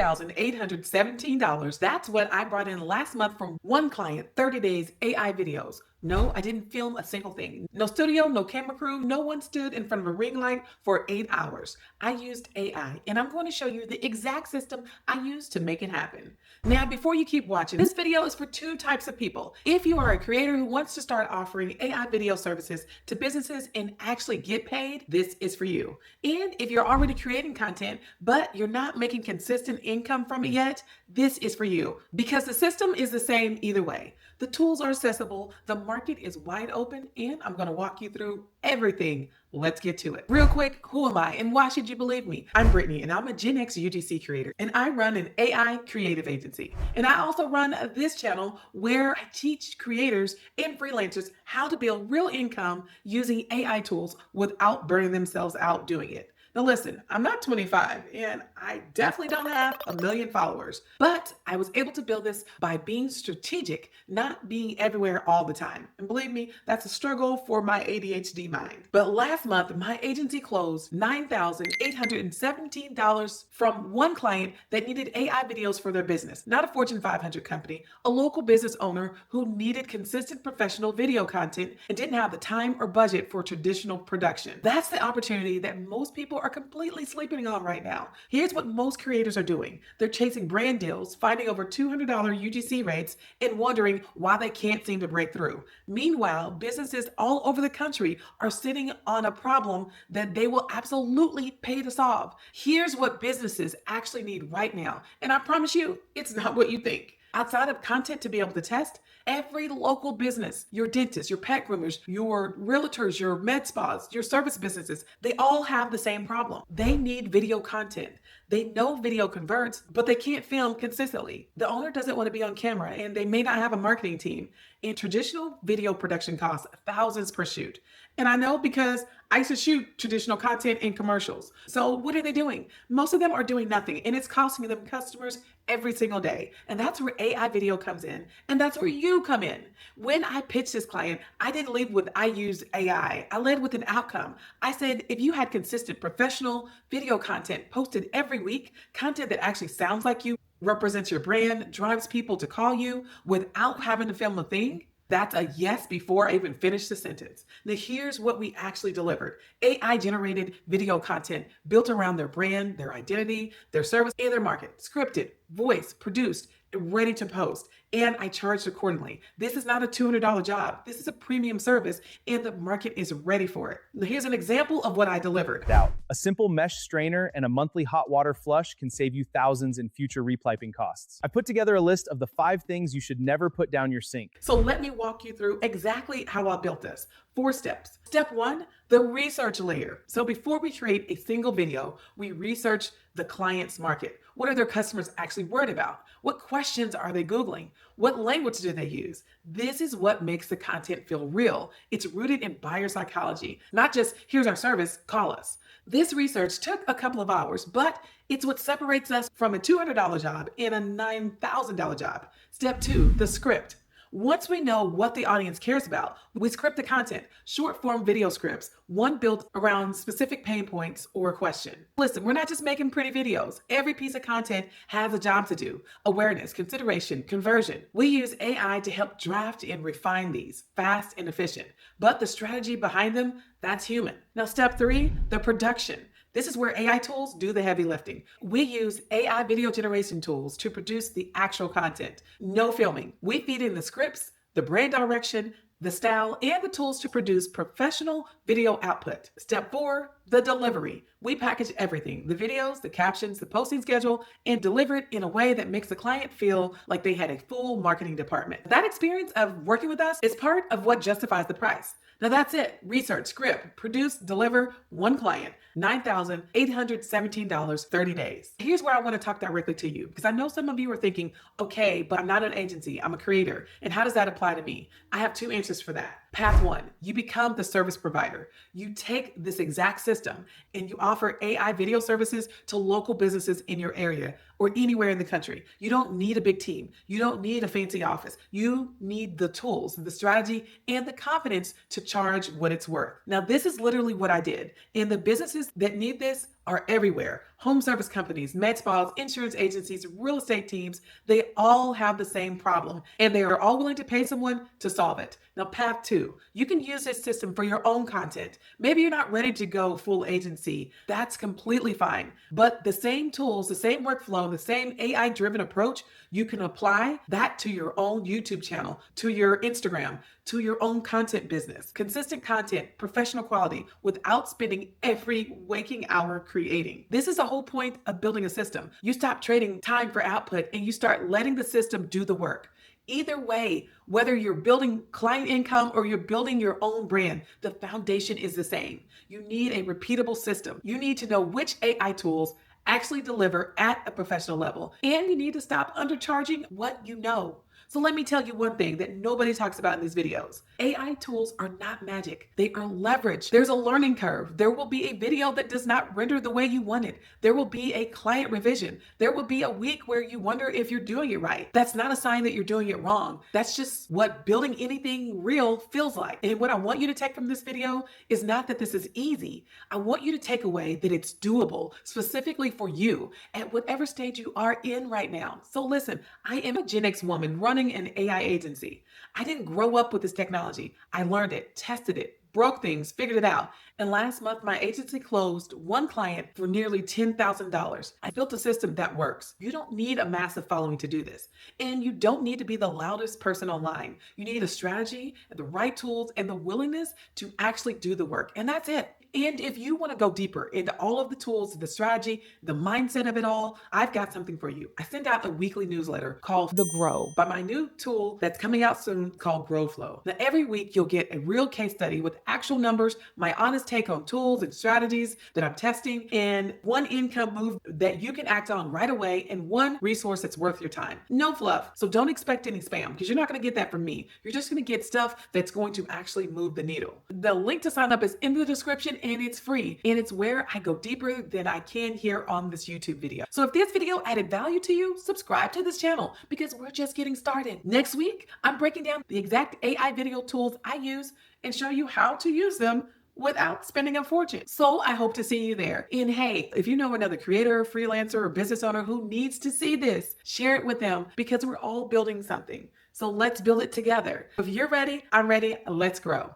$9,817. That's what I brought in last month from one client, 30 days AI videos. No, I didn't film a single thing. No studio, no camera crew, no one stood in front of a ring light for 8 hours. I used AI, and I'm going to show you the exact system I used to make it happen. Now, before you keep watching, this video is for two types of people. If you are a creator who wants to start offering AI video services to businesses and actually get paid, this is for you. And if you're already creating content, but you're not making consistent income from it yet, this is for you because the system is the same either way. The tools are accessible, the market is wide open, and I'm going to walk you through everything. Let's get to it. Real quick, who am I and why should you believe me? I'm Brittany and I'm a Gen X UGC creator and I run an AI creative agency. And I also run this channel where I teach creators and freelancers how to build real income using AI tools without burning themselves out doing it. Now listen, I'm not 25 and I definitely don't have a million followers, but I was able to build this by being strategic, not being everywhere all the time. And believe me, that's a struggle for my ADHD mind. But last month, my agency closed $9,817 from one client that needed AI videos for their business, not a Fortune 500 company, a local business owner who needed consistent professional video content and didn't have the time or budget for traditional production. That's the opportunity that most people are completely sleeping on right now. Here's what most creators are doing. They're chasing brand deals, finding over $200 UGC rates, and wondering why they can't seem to break through. Meanwhile, businesses all over the country are sitting on a problem that they will absolutely pay to solve. Here's what businesses actually need right now. And I promise you, it's not what you think. Outside of content to be able to test, every local business, your dentists, your pet groomers, your realtors, your med spas, your service businesses, they all have the same problem. They need video content. They know video converts, but they can't film consistently. The owner doesn't want to be on camera and they may not have a marketing team. And traditional video production costs thousands per shoot. And I know because I used to shoot traditional content in commercials. So what are they doing? Most of them are doing nothing and it's costing them customers every single day. And that's where AI video comes in. And that's where you come in. When I pitched this client, I didn't lead with I used AI. I led with an outcome. I said, if you had consistent professional video content posted every week, content that actually sounds like you, represents your brand, drives people to call you without having to film a thing, that's a yes before I even finish the sentence. Now here's what we actually delivered. AI generated video content built around their brand, their identity, their service, and their market. Scripted, voiced, produced, ready to post. And I charged accordingly. This is not a $200 job. This is a premium service and the market is ready for it. Now, here's an example of what I delivered. A simple mesh strainer and a monthly hot water flush can save you thousands in future repiping costs. I put together a list of the 5 things you should never put down your sink. So let me walk you through exactly how I built this. 4 steps. Step 1, the research layer. So before we create a single video, we research the client's market. What are their customers actually worried about? What questions are they Googling? What language do they use? This is what makes the content feel real. It's rooted in buyer psychology, not just here's our service, call us. This research took a couple of hours, but it's what separates us from a $200 job and a $9,000 job. Step 2, the script. Once we know what the audience cares about, we script the content, short form video scripts, one built around specific pain points or a question. Listen, we're not just making pretty videos. Every piece of content has a job to do. Awareness, consideration, conversion. We use AI to help draft and refine these, fast and efficient. But the strategy behind them, that's human. Now, step 3, the production. This is where AI tools do the heavy lifting. We use AI video generation tools to produce the actual content. No filming. We feed in the scripts, the brand direction, the style, and the tools to produce professional video output. Step 4, the delivery. We package everything, the videos, the captions, the posting schedule, and deliver it in a way that makes the client feel like they had a full marketing department. That experience of working with us is part of what justifies the price. Now that's it. Research, script, produce, deliver, one client, $9,817, 30 days. Here's where I want to talk directly to you because I know some of you are thinking, okay, but I'm not an agency, I'm a creator. And how does that apply to me? I have 2 answers for that. Path 1, you become the service provider. You take this exact system and you offer AI video services to local businesses in your area or anywhere in the country. You don't need a big team. You don't need a fancy office. You need the tools, the strategy, and the confidence to charge what it's worth. Now, this is literally what I did. And the businesses that need this are everywhere. Home service companies, med spas, insurance agencies, real estate teams, they all have the same problem, and they are all willing to pay someone to solve it. Now, path two, you can use this system for your own content. Maybe you're not ready to go full agency. That's completely fine. But the same tools, the same workflow, the same AI driven approach, you can apply that to your own YouTube channel, to your Instagram, to your own content business. Consistent content, professional quality, without spending every waking hour creating. This is the whole point of building a system. You stop trading time for output and you start letting the system do the work. Either way, whether you're building client income or you're building your own brand, the foundation is the same. You need a repeatable system. You need to know which AI tools actually deliver at a professional level, and you need to stop undercharging what you know. So let me tell you one thing that nobody talks about in these videos. AI tools are not magic. They are leverage. There's a learning curve. There will be a video that does not render the way you want it. There will be a client revision. There will be a week where you wonder if you're doing it right. That's not a sign that you're doing it wrong. That's just what building anything real feels like. And what I want you to take from this video is not that this is easy. I want you to take away that it's doable, specifically for you at whatever stage you are in right now. So listen, I am a Gen X woman running an AI agency. I didn't grow up with this technology. I learned it, tested it, broke things, figured it out. And last month, my agency closed one client for nearly $10,000. I built a system that works. You don't need a massive following to do this. And you don't need to be the loudest person online. You need a strategy, the right tools, and the willingness to actually do the work. And that's it. And if you want to go deeper into all of the tools, the strategy, the mindset of it all, I've got something for you. I send out a weekly newsletter called The Grow by my new tool that's coming out soon called Grow Flow. Now, every week you'll get a real case study with actual numbers, my honest take on tools and strategies that I'm testing, and one income move that you can act on right away, and one resource that's worth your time. No fluff. So don't expect any spam because you're not going to get that from me. You're just going to get stuff that's going to actually move the needle. The link to sign up is in the description, and it's free, and it's where I go deeper than I can here on this YouTube video. So if this video added value to you, subscribe to this channel because we're just getting started. Next week, I'm breaking down the exact AI video tools I use and show you how to use them without spending a fortune. So I hope to see you there. And hey, if you know another creator, freelancer, or business owner who needs to see this, share it with them because we're all building something. So let's build it together. If you're ready, I'm ready. Let's grow.